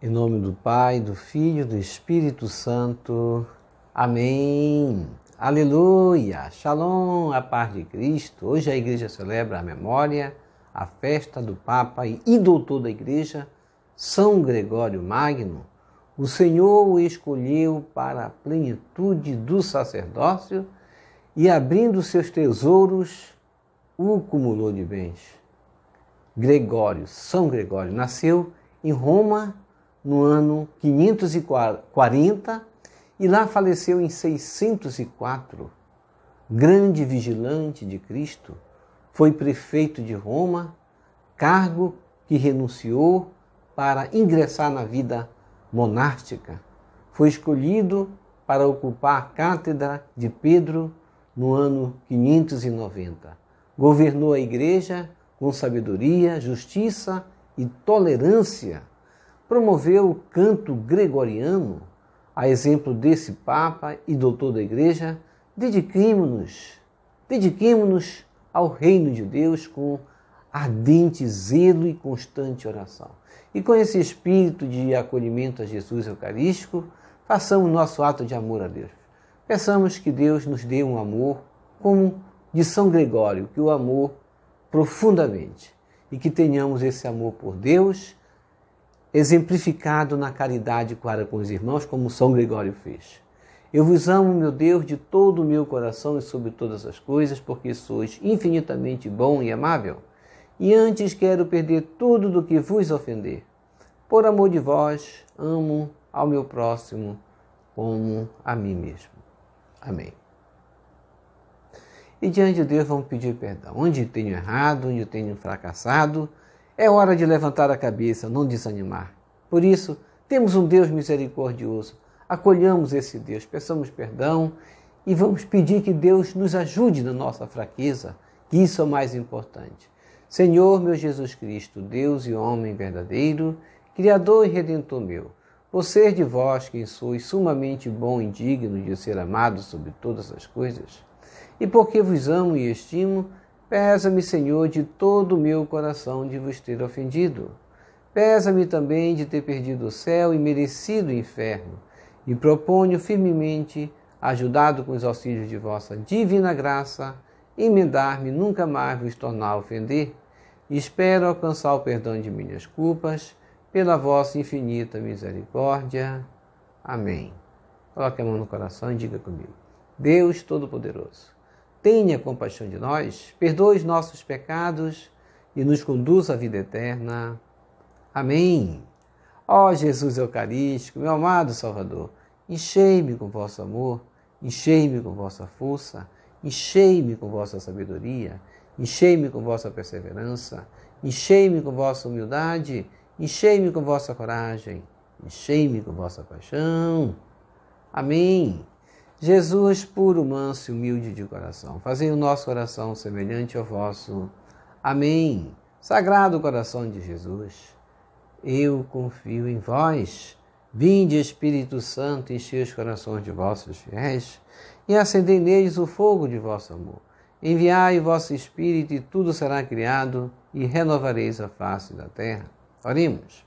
Em nome do Pai, do Filho e do Espírito Santo. Amém. Aleluia. Shalom, a paz de Cristo. Hoje a igreja celebra a memória, a festa do Papa e doutor da igreja, São Gregório Magno. O Senhor o escolheu para a plenitude do sacerdócio e, abrindo seus tesouros, o cumulou de bens. Gregório, São Gregório, nasceu em Roma no ano 540 e lá faleceu em 604. Grande vigilante de Cristo, foi prefeito de Roma, cargo que renunciou para ingressar na vida monástica. Foi escolhido para ocupar a cátedra de Pedro no ano 590. Governou a igreja com sabedoria, justiça e tolerância. Promoveu o canto gregoriano. A exemplo desse Papa e doutor da igreja, dediquemo-nos ao reino de Deus com ardente zelo e constante oração. E com esse espírito de acolhimento a Jesus Eucarístico, façamos nosso ato de amor a Deus. Peçamos que Deus nos dê um amor como de São Gregório, que o amor profundamente, e que tenhamos esse amor por Deus exemplificado na caridade para com os irmãos, como São Gregório fez. Eu vos amo, meu Deus, de todo o meu coração e sobre todas as coisas, porque sois infinitamente bom e amável. E antes quero perder tudo do que vos ofender. Por amor de vós, amo ao meu próximo como a mim mesmo. Amém. E diante de Deus vamos pedir perdão. Onde tenho errado, onde tenho fracassado, é hora de levantar a cabeça, não desanimar. Por isso, temos um Deus misericordioso. Acolhamos esse Deus, peçamos perdão e vamos pedir que Deus nos ajude na nossa fraqueza, que isso é o mais importante. Senhor, meu Jesus Cristo, Deus e homem verdadeiro, Criador e Redentor meu, por ser de vós quem sois sumamente bom e digno de ser amado sobre todas as coisas, e porque vos amo e estimo, pesa-me, Senhor, de todo o meu coração de vos ter ofendido. Pesa-me também de ter perdido o céu e merecido o inferno. E proponho firmemente, ajudado com os auxílios de vossa divina graça, emendar-me nunca mais vos tornar a ofender. E espero alcançar o perdão de minhas culpas, pela vossa infinita misericórdia. Amém. Coloque a mão no coração e diga comigo. Deus Todo-Poderoso, tenha compaixão de nós, perdoe os nossos pecados e nos conduza à vida eterna. Amém. Ó Jesus Eucarístico, meu amado Salvador, enchei-me com vosso amor, enchei-me com vossa força, enchei-me com vossa sabedoria, enchei-me com vossa perseverança, enchei-me com vossa humildade, enchei-me com vossa coragem, enchei-me com vossa paixão. Amém. Jesus, puro, manso e humilde de coração, fazei o nosso coração semelhante ao vosso. Amém. Sagrado coração de Jesus, eu confio em vós. Vinde, Espírito Santo, enchei os corações de vossos fiéis e acendei neles o fogo de vosso amor. Enviai o vosso Espírito e tudo será criado e renovareis a face da terra. Oremos.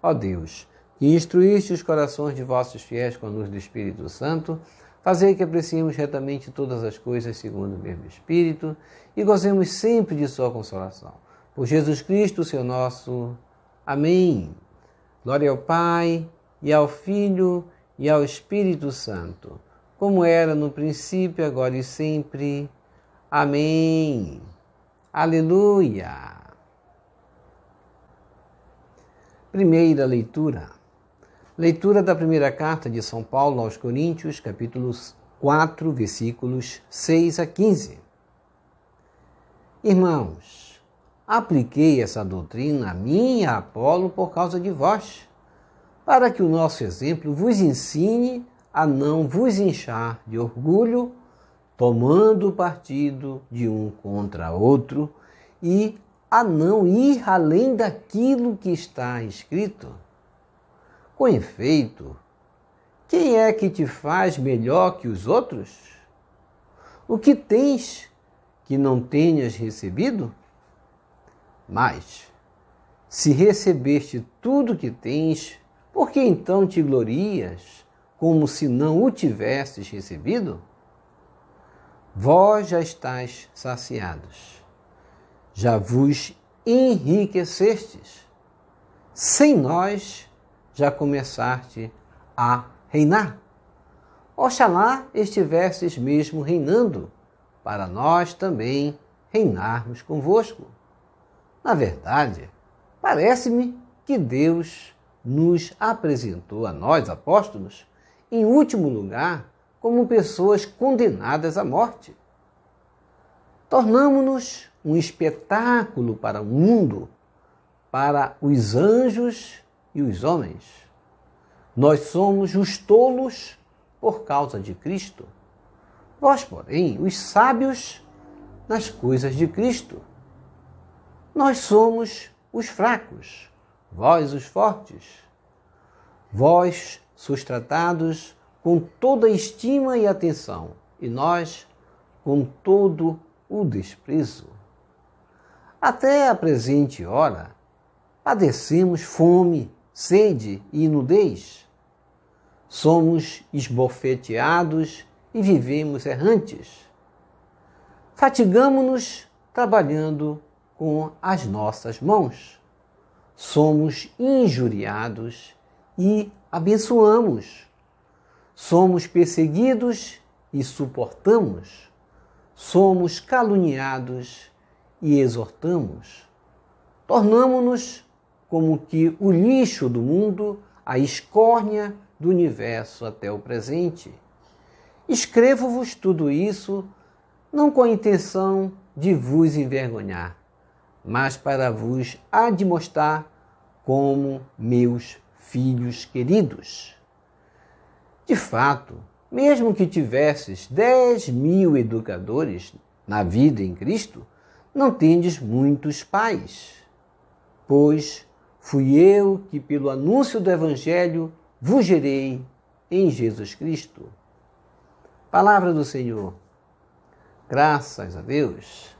Ó Deus, que instruíste os corações de vossos fiéis com a luz do Espírito Santo, fazei que apreciemos retamente todas as coisas segundo o mesmo Espírito e gozemos sempre de sua consolação. Por Jesus Cristo, Senhor nosso. Amém. Glória ao Pai, e ao Filho, e ao Espírito Santo, como era no princípio, agora e sempre. Amém. Aleluia. Primeira leitura. Leitura da primeira carta de São Paulo aos Coríntios, capítulos 4, versículos 6 a 15. Irmãos, apliquei essa doutrina a mim e a Apolo por causa de vós, para que o nosso exemplo vos ensine a não vos inchar de orgulho, tomando partido de um contra outro, e a não ir além daquilo que está escrito. Com efeito, quem é que te faz melhor que os outros? O que tens que não tenhas recebido? Mas, se recebeste tudo que tens, Por que então te glorias, como se não o tivesses recebido? Vós já estáis saciados, já vos enriquecestes, sem nós já começaste a reinar. Oxalá estivesses mesmo reinando, para nós também reinarmos convosco. Na verdade, parece-me que Deus nos apresentou a nós, apóstolos, em último lugar, como pessoas condenadas à morte. Tornamo-nos um espetáculo para o mundo, para os anjos e os homens. Nós somos os tolos por causa de Cristo. Vós, porém, os sábios nas coisas de Cristo. Nós somos os fracos, vós os fortes. Vós sois tratados com toda a estima e atenção, e nós com todo o desprezo. Até a presente hora, padecemos fome, sede e nudez. Somos esbofeteados e vivemos errantes. Fatigamo-nos trabalhando com as nossas mãos. Somos injuriados e abençoamos. Somos perseguidos e suportamos. Somos caluniados e exortamos. Tornamo-nos como que o lixo do mundo, a escórnia do universo até o presente. Escrevo-vos tudo isso não com a intenção de vos envergonhar, mas para vos admoestar como meus filhos queridos. De fato, mesmo que tivesses 10.000 educadores na vida em Cristo, não tendes muitos pais, pois fui eu que, pelo anúncio do Evangelho, vos gerei em Jesus Cristo. Palavra do Senhor. Graças a Deus.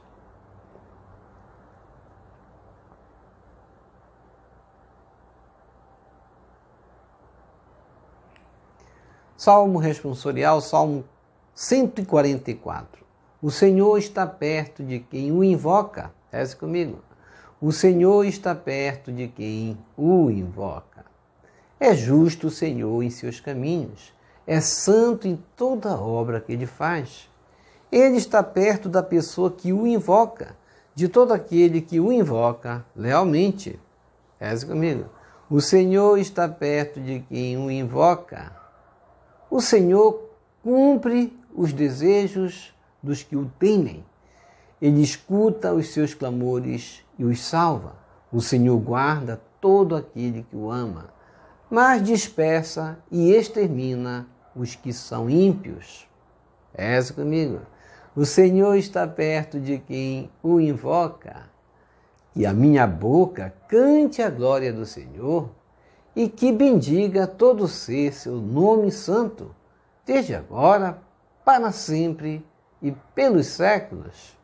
Salmo responsorial, Salmo 144. O Senhor está perto de quem o invoca. Reze comigo. O Senhor está perto de quem o invoca. É justo o Senhor em seus caminhos. É santo em toda obra que ele faz. Ele está perto da pessoa que o invoca, de todo aquele que o invoca lealmente. Reze comigo. O Senhor está perto de quem o invoca. O Senhor cumpre os desejos dos que o temem. Ele escuta os seus clamores e os salva. O Senhor guarda todo aquele que o ama, mas dispersa e extermina os que são ímpios. Reze comigo. O Senhor está perto de quem o invoca. Que a minha boca cante a glória do Senhor e que bendiga todo ser seu nome santo, desde agora, para sempre e pelos séculos.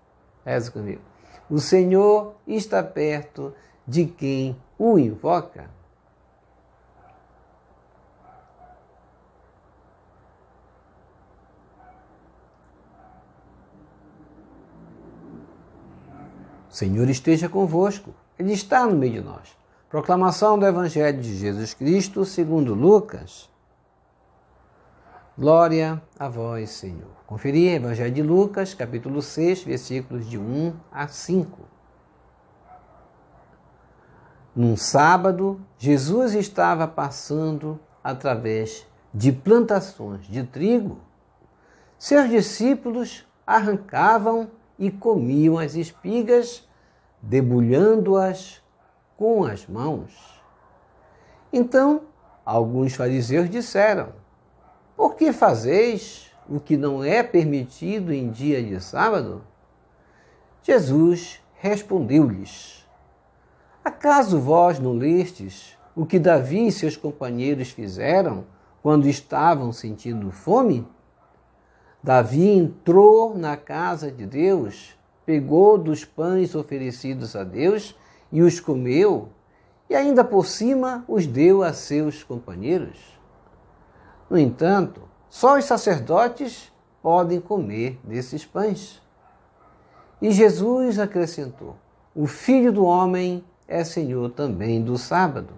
Reze comigo. O Senhor está perto de quem o invoca. O Senhor esteja convosco. Ele está no meio de nós. Proclamação do Evangelho de Jesus Cristo, segundo Lucas. Glória a vós, Senhor. Conferir Evangelho de Lucas, capítulo 6, versículos de 1 a 5. Num sábado, Jesus estava passando através de plantações de trigo. Seus discípulos arrancavam e comiam as espigas, debulhando-as com as mãos. Então, alguns fariseus disseram: por que fazeis o que não é permitido em dia de sábado? Jesus respondeu-lhes: acaso vós não lestes o que Davi e seus companheiros fizeram quando estavam sentindo fome? Davi entrou na casa de Deus, pegou dos pães oferecidos a Deus e os comeu, e ainda por cima os deu a seus companheiros. No entanto, só os sacerdotes podem comer desses pães. E Jesus acrescentou: o Filho do Homem é Senhor também do sábado.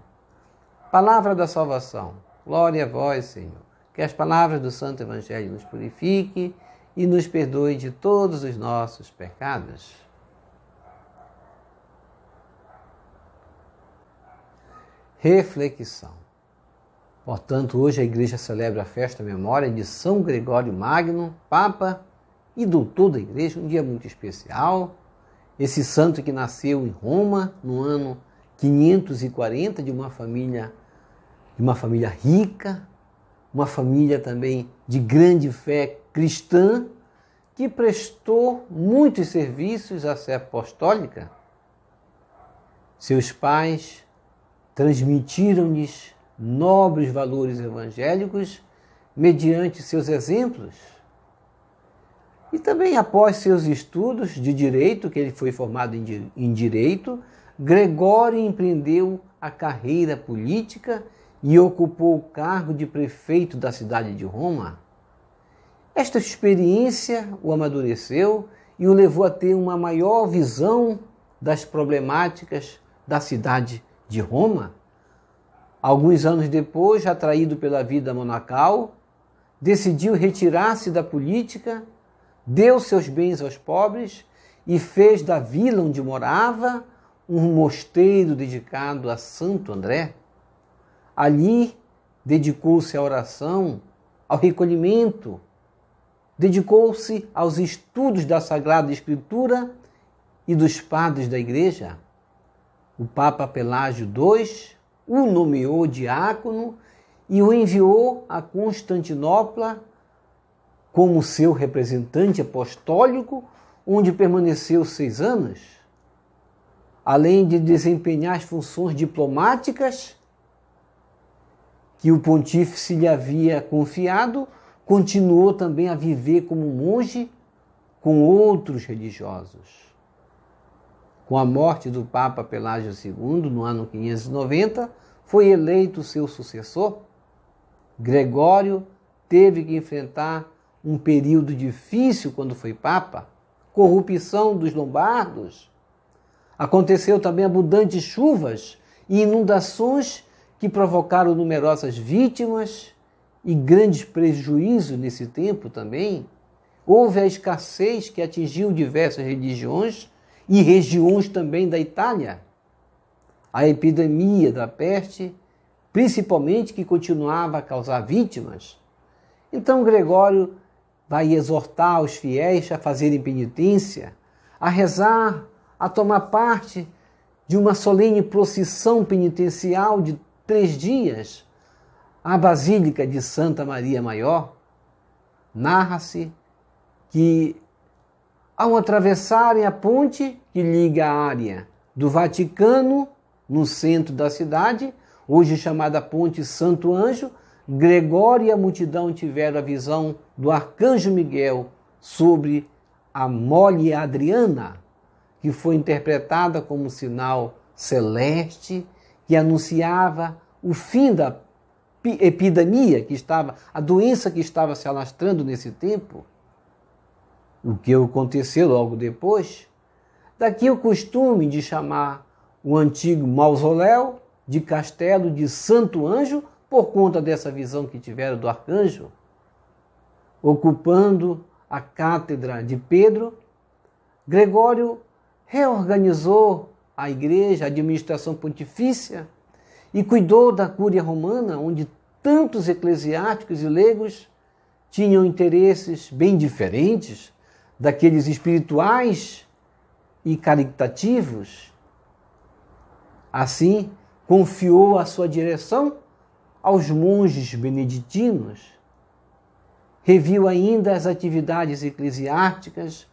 Palavra da salvação. Glória a vós, Senhor. Que as palavras do Santo Evangelho nos purifiquem e nos perdoe de todos os nossos pecados. Reflexão. Portanto, hoje a Igreja celebra a festa memória de São Gregório Magno, Papa e doutor da Igreja, um dia muito especial. Esse santo que nasceu em Roma no ano 540, de uma família rica, uma família também de grande fé cristã, que prestou muitos serviços à sé apostólica. Seus pais transmitiram-lhes nobres valores evangélicos mediante seus exemplos. E também após seus estudos de direito, que ele foi formado em direito, Gregório empreendeu a carreira política e ocupou o cargo de prefeito da cidade de Roma. Esta experiência o amadureceu e o levou a ter uma maior visão das problemáticas da cidade de Roma. Alguns anos depois, atraído pela vida monacal, decidiu retirar-se da política, deu seus bens aos pobres e fez da vila onde morava um mosteiro dedicado a Santo André. Ali dedicou-se à oração, ao recolhimento, dedicou-se aos estudos da Sagrada Escritura e dos padres da Igreja. O Papa Pelágio II o nomeou diácono e o enviou a Constantinopla como seu representante apostólico, onde permaneceu 6 anos. Além de desempenhar as funções diplomáticas que o pontífice lhe havia confiado, continuou também a viver como monge com outros religiosos. Com a morte do Papa Pelágio II, no ano 590, foi eleito seu sucessor. Gregório teve que enfrentar um período difícil quando foi Papa, corrupção dos lombardos. Aconteceu também abundantes chuvas e inundações que provocaram numerosas vítimas e grandes prejuízos nesse tempo também. Houve a escassez que atingiu diversas religiões e regiões também da Itália. A epidemia da peste, principalmente, que continuava a causar vítimas. Então Gregório vai exortar os fiéis a fazerem penitência, a rezar, a tomar parte de uma solene procissão penitencial de 3 dias à Basílica de Santa Maria Maior. Narra-se que, ao atravessarem a ponte que liga a área do Vaticano, no centro da cidade, hoje chamada Ponte Santo Anjo, Gregório e a multidão tiveram a visão do arcanjo Miguel sobre a mole Adriana, que foi interpretada como um sinal celeste que anunciava o fim da epidemia a doença que estava se alastrando nesse tempo. O que aconteceu logo depois? Daqui o costume de chamar o antigo mausoléu de Castelo de Santo Anjo, por conta dessa visão que tiveram do arcanjo. Ocupando a cátedra de Pedro, Gregório reorganizou a igreja, a administração pontifícia, e cuidou da Cúria Romana, onde tantos eclesiásticos e leigos tinham interesses bem diferentes daqueles espirituais e caritativos. Assim, confiou a sua direção aos monges beneditinos. Reviu ainda as atividades eclesiásticas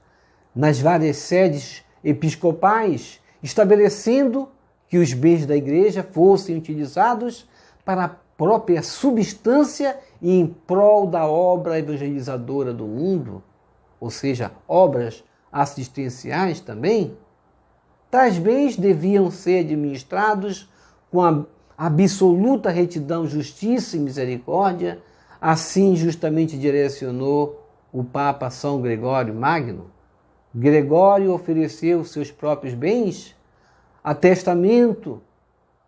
nas várias sedes episcopais, estabelecendo que os bens da igreja fossem utilizados para a própria substância e em prol da obra evangelizadora do mundo, ou seja, obras assistenciais também. Tais bens deviam ser administrados com a absoluta retidão, justiça e misericórdia, assim justamente direcionou o Papa São Gregório Magno. Gregório ofereceu seus próprios bens a testamento,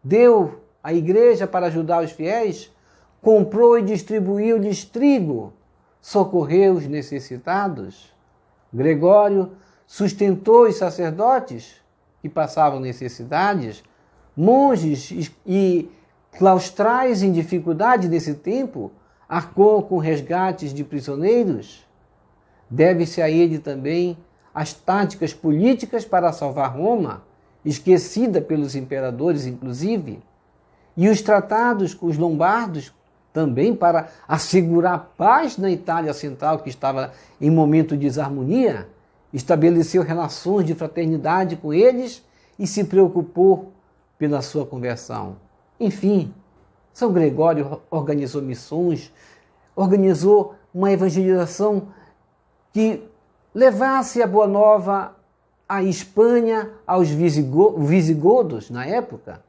deu à igreja para ajudar os fiéis, comprou e distribuiu-lhes trigo, socorreu os necessitados. Gregório sustentou os sacerdotes que passavam necessidades, monges e claustrais em dificuldade nesse tempo, arcou com resgates de prisioneiros. Deve-se a ele também as táticas políticas para salvar Roma, esquecida pelos imperadores inclusive, e os tratados com os lombardos também para assegurar paz na Itália Central, que estava em momento de desarmonia, estabeleceu relações de fraternidade com eles e se preocupou pela sua conversão. Enfim, São Gregório organizou missões, organizou uma evangelização que levasse a Boa Nova à Espanha, aos visigodos na época.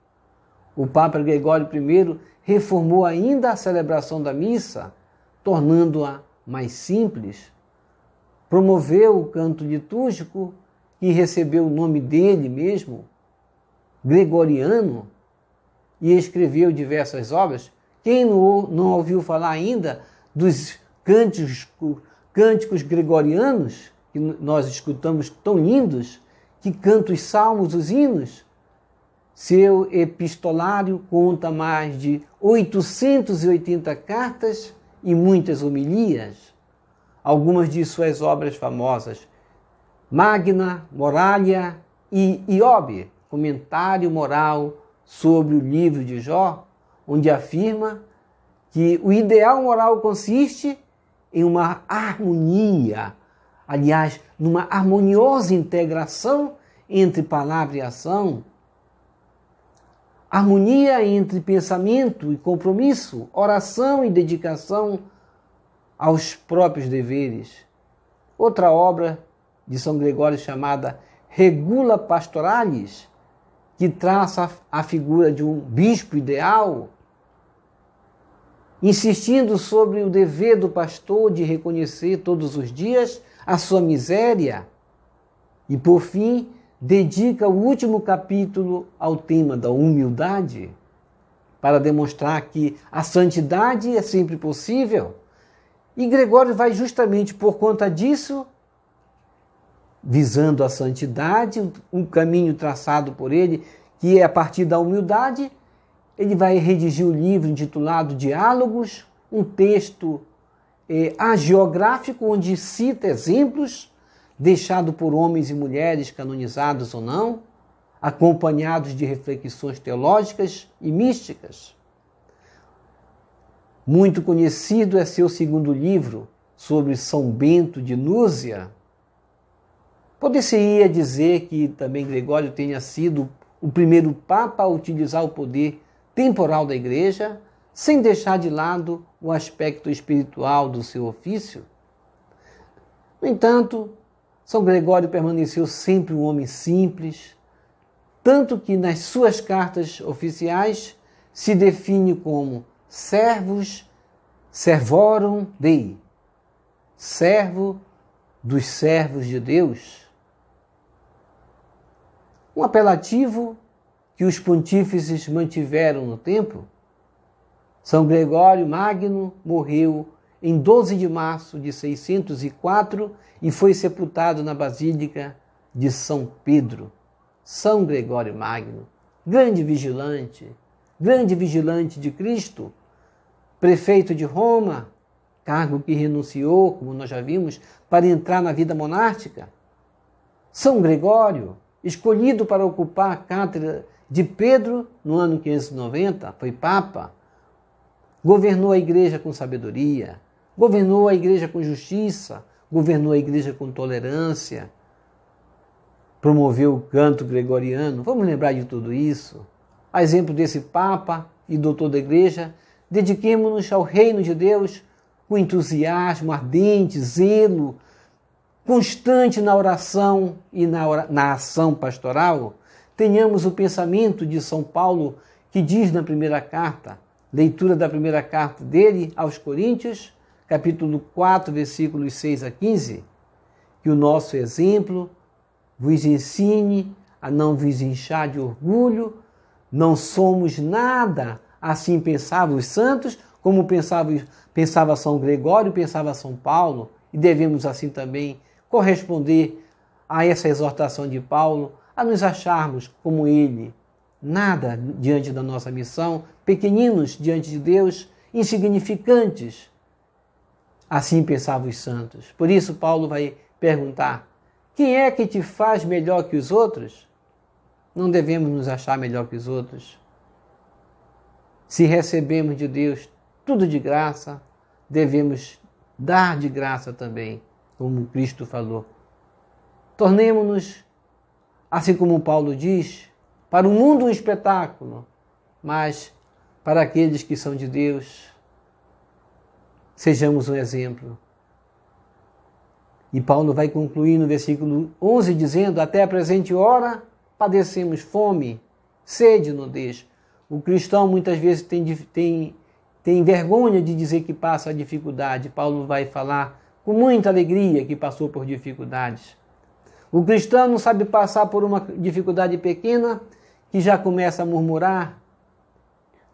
O Papa Gregório I reformou ainda a celebração da missa, tornando-a mais simples. Promoveu o canto litúrgico, que recebeu o nome dele mesmo, Gregoriano, e escreveu diversas obras. Quem não ouviu falar ainda dos cânticos gregorianos, que nós escutamos tão lindos, que cantam os salmos, os hinos? Seu epistolário conta mais de 880 cartas e muitas homilias. Algumas de suas obras famosas: Magna, Moralia e Iobe, comentário moral sobre o livro de Jó, onde afirma que o ideal moral consiste em uma harmonia, aliás, numa harmoniosa integração entre palavra e ação, harmonia entre pensamento e compromisso, oração e dedicação aos próprios deveres. Outra obra de São Gregório chamada Regula Pastoralis, que traça a figura de um bispo ideal, insistindo sobre o dever do pastor de reconhecer todos os dias a sua miséria. E, por fim, dedica o último capítulo ao tema da humildade, para demonstrar que a santidade é sempre possível. E Gregório vai justamente por conta disso, visando a santidade, um caminho traçado por ele, que é a partir da humildade. Ele vai redigir o livro intitulado Diálogos, um texto hagiográfico onde cita exemplos deixado por homens e mulheres canonizados ou não, acompanhados de reflexões teológicas e místicas. Muito conhecido é seu segundo livro, sobre São Bento de Núzia. Poder-se-ia dizer que também Gregório tenha sido o primeiro Papa a utilizar o poder temporal da Igreja, sem deixar de lado o aspecto espiritual do seu ofício. No entanto, São Gregório permaneceu sempre um homem simples, tanto que nas suas cartas oficiais se define como servorum Dei, servo dos servos de Deus. Um apelativo que os pontífices mantiveram no tempo. São Gregório Magno morreu em 12 de março de 604 e foi sepultado na Basílica de São Pedro. São Gregório Magno, grande vigilante de Cristo, prefeito de Roma, cargo que renunciou, como nós já vimos, para entrar na vida monástica. São Gregório, escolhido para ocupar a cátedra de Pedro no ano 590, foi Papa, governou a Igreja com sabedoria, governou a Igreja com justiça, governou a Igreja com tolerância, promoveu o canto gregoriano. Vamos lembrar de tudo isso. A exemplo desse Papa e doutor da Igreja, dediquemo-nos ao reino de Deus com entusiasmo, ardente, zelo, constante na oração e na ação pastoral. Tenhamos o pensamento de São Paulo, que diz na primeira carta, leitura da primeira carta dele aos Coríntios, capítulo 4, versículos 6 a 15, que o nosso exemplo vos ensine a não vos inchar de orgulho, não somos nada, assim pensavam os santos, como pensava São Gregório, pensava São Paulo, e devemos assim também corresponder a essa exortação de Paulo, a nos acharmos como ele, nada diante da nossa missão, pequeninos diante de Deus, insignificantes. Assim pensavam os santos. Por isso Paulo vai perguntar: quem é que te faz melhor que os outros? Não devemos nos achar melhor que os outros. Se recebemos de Deus tudo de graça, devemos dar de graça também, como Cristo falou. Tornemo-nos, assim como Paulo diz, para o mundo um espetáculo, mas para aqueles que são de Deus, sejamos um exemplo. E Paulo vai concluir no versículo 11 dizendo: até a presente hora padecemos fome, sede, nudez. O cristão muitas vezes tem vergonha de dizer que passa a dificuldade. Paulo vai falar com muita alegria que passou por dificuldades. O cristão não sabe passar por uma dificuldade pequena que já começa a murmurar,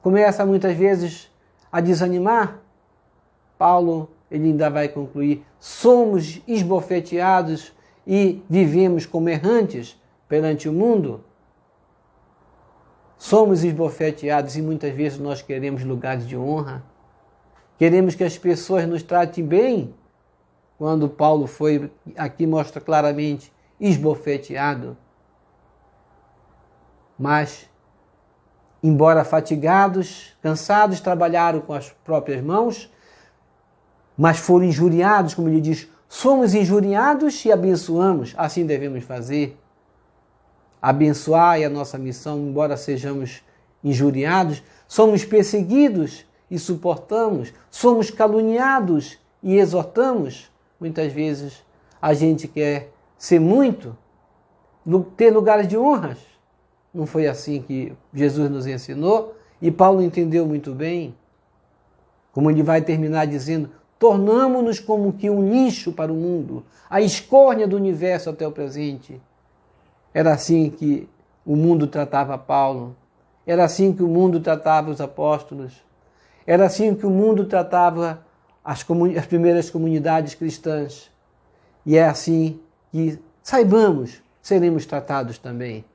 começa muitas vezes a desanimar. Paulo, ele ainda vai concluir: somos esbofeteados e vivemos como errantes perante o mundo. Somos esbofeteados e muitas vezes nós queremos lugares de honra. Queremos que as pessoas nos tratem bem. Quando Paulo foi, aqui mostra claramente, esbofeteado. Mas, embora fatigados, cansados, trabalharam com as próprias mãos, mas foram injuriados, como ele diz, somos injuriados e abençoamos. Assim devemos fazer. Abençoar é a nossa missão, embora sejamos injuriados, somos perseguidos e suportamos, somos caluniados e exortamos. Muitas vezes a gente quer ser muito, ter lugares de honras. Não foi assim que Jesus nos ensinou e Paulo entendeu muito bem. Como ele vai terminar dizendo: tornamo-nos como que um lixo para o mundo, a escórnia do universo até o presente. Era assim que o mundo tratava Paulo. Era assim que o mundo tratava os apóstolos. Era assim que o mundo tratava as primeiras comunidades cristãs. E é assim que, saibamos, seremos tratados também.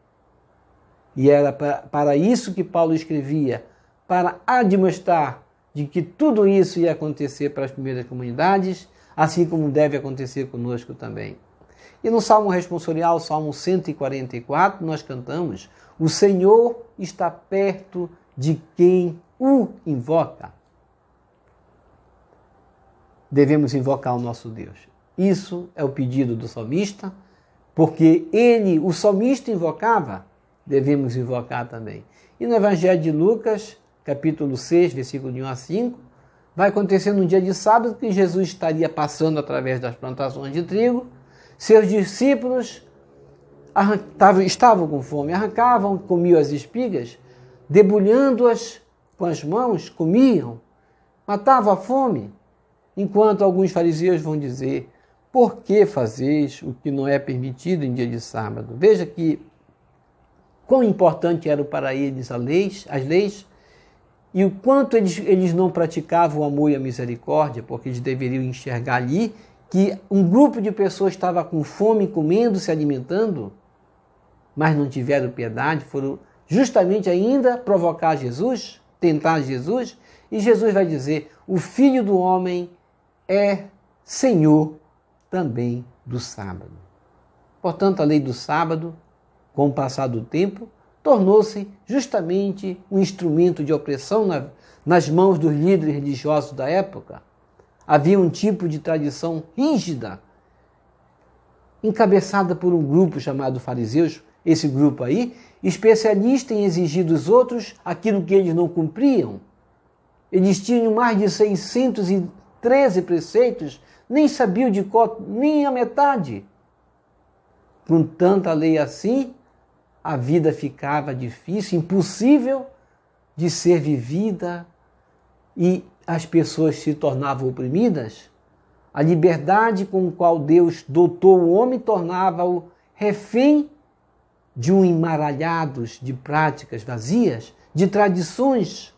E era para isso que Paulo escrevia, para admoestar de que tudo isso ia acontecer para as primeiras comunidades, assim como deve acontecer conosco também. E no Salmo responsorial, Salmo 144, nós cantamos: o Senhor está perto de quem o invoca. Devemos invocar o nosso Deus. Isso é o pedido do salmista, porque ele, o salmista, invocava, devemos invocar também. E no Evangelho de Lucas, capítulo 6, versículo de 1 a 5, vai acontecer no dia de sábado que Jesus estaria passando através das plantações de trigo. Seus discípulos estavam com fome, arrancavam, comiam as espigas, debulhando-as com as mãos, comiam, matavam a fome. Enquanto alguns fariseus vão dizer: por que fazeis o que não é permitido em dia de sábado? Veja que quão importante era para eles as leis, e o quanto eles não praticavam o amor e a misericórdia, porque eles deveriam enxergar ali que um grupo de pessoas estava com fome, comendo, se alimentando, mas não tiveram piedade, foram justamente ainda provocar Jesus, tentar Jesus, e Jesus vai dizer: o Filho do Homem é Senhor também do sábado. Portanto, a lei do sábado, com o passar do tempo, tornou-se justamente um instrumento de opressão nas mãos dos líderes religiosos da época. Havia um tipo de tradição rígida, encabeçada por um grupo chamado fariseus, esse grupo aí, especialista em exigir dos outros aquilo que eles não cumpriam. Eles tinham mais de 613 preceitos, nem sabiam de cor, nem a metade. Com tanta lei assim, a vida ficava difícil, impossível de ser vivida e as pessoas se tornavam oprimidas, a liberdade com a qual Deus dotou o homem tornava-o refém de um emaranhados de práticas vazias, de tradições.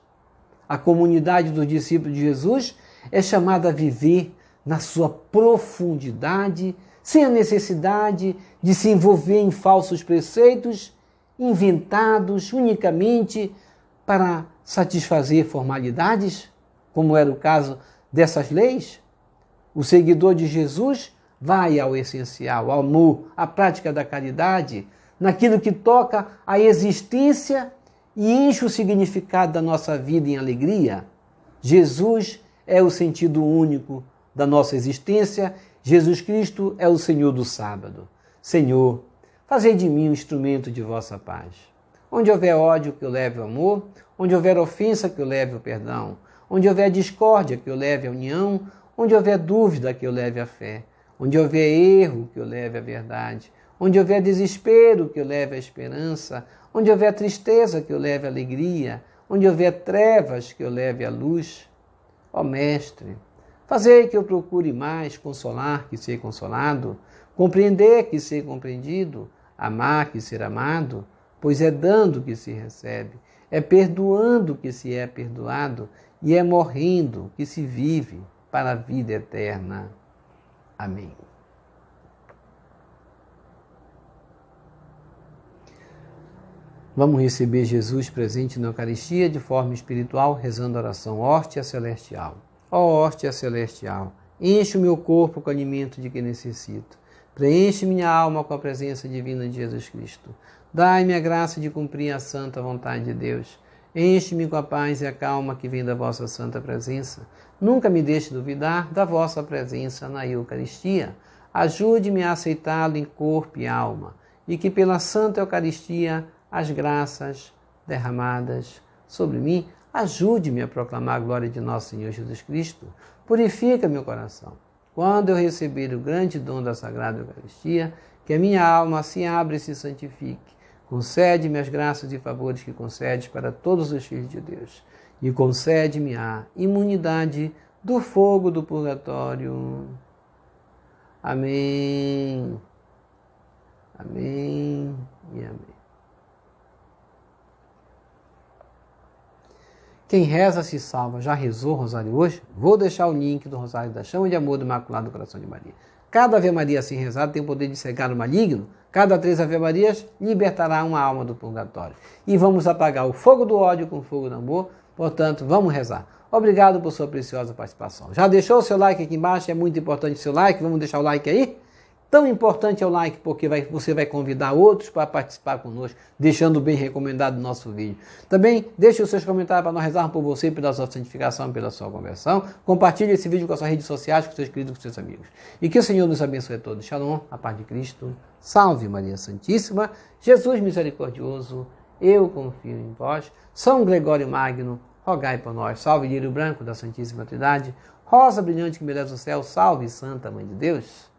A comunidade dos discípulos de Jesus é chamada a viver na sua profundidade, sem a necessidade de se envolver em falsos preceitos inventados unicamente para satisfazer formalidades, como era o caso dessas leis. O seguidor de Jesus vai ao essencial, ao amor, à prática da caridade, naquilo que toca à existência e enche o significado da nossa vida em alegria. Jesus é o sentido único da nossa existência. Jesus Cristo é o Senhor do sábado. Senhor, fazei de mim um instrumento de vossa paz. Onde houver ódio, que eu leve o amor. Onde houver ofensa, que eu leve o perdão. Onde houver discórdia, que eu leve a união. Onde houver dúvida, que eu leve a fé. Onde houver erro, que eu leve a verdade. Onde houver desespero, que eu leve a esperança. Onde houver tristeza, que eu leve a alegria. Onde houver trevas, que eu leve a luz. Ó Mestre, fazei que eu procure mais consolar que ser consolado, compreender que ser compreendido, amar que ser amado, pois é dando que se recebe, é perdoando que se é perdoado e é morrendo que se vive para a vida eterna. Amém. Vamos receber Jesus presente na Eucaristia de forma espiritual, rezando a oração Hóstia Celestial. Ó Hóstia Celestial, enche o meu corpo com o alimento de que necessito. Preenche minha alma com a presença divina de Jesus Cristo. Dai-me a graça de cumprir a santa vontade de Deus. Enche-me com a paz e a calma que vem da vossa santa presença. Nunca me deixe duvidar da vossa presença na Eucaristia. Ajude-me a aceitá-lo em corpo e alma, e que pela santa Eucaristia as graças derramadas sobre mim, ajude-me a proclamar a glória de nosso Senhor Jesus Cristo. Purifica meu coração. Quando eu receber o grande dom da Sagrada Eucaristia, que a minha alma se abra e se santifique. Concede-me as graças e favores que concedes para todos os filhos de Deus. E concede-me a imunidade do fogo do purgatório. Amém. Amém e amém. Quem reza se salva. Já rezou o rosário hoje? Vou deixar o link do Rosário da Chama de Amor do Imaculado Coração de Maria. Cada Ave Maria assim rezada tem o poder de cegar o maligno. Cada 3 Ave Marias libertará uma alma do purgatório. E vamos apagar o fogo do ódio com o fogo do amor. Portanto, vamos rezar. Obrigado por sua preciosa participação. Já deixou o seu like aqui embaixo? É muito importante o seu like. Vamos deixar o like aí? Tão importante é o like porque você vai convidar outros para participar conosco, deixando bem recomendado o nosso vídeo. Também deixe os seus comentários para nós rezarmos por você, pela sua santificação, pela sua conversão. Compartilhe esse vídeo com as suas redes sociais, com seus queridos, com seus amigos. E que o Senhor nos abençoe a todos. Shalom, a paz de Cristo. Salve Maria Santíssima. Jesus misericordioso, eu confio em vós. São Gregório Magno, rogai por nós. Salve Lírio Branco da Santíssima Trindade. Rosa brilhante que merece o céu. Salve Santa Mãe de Deus.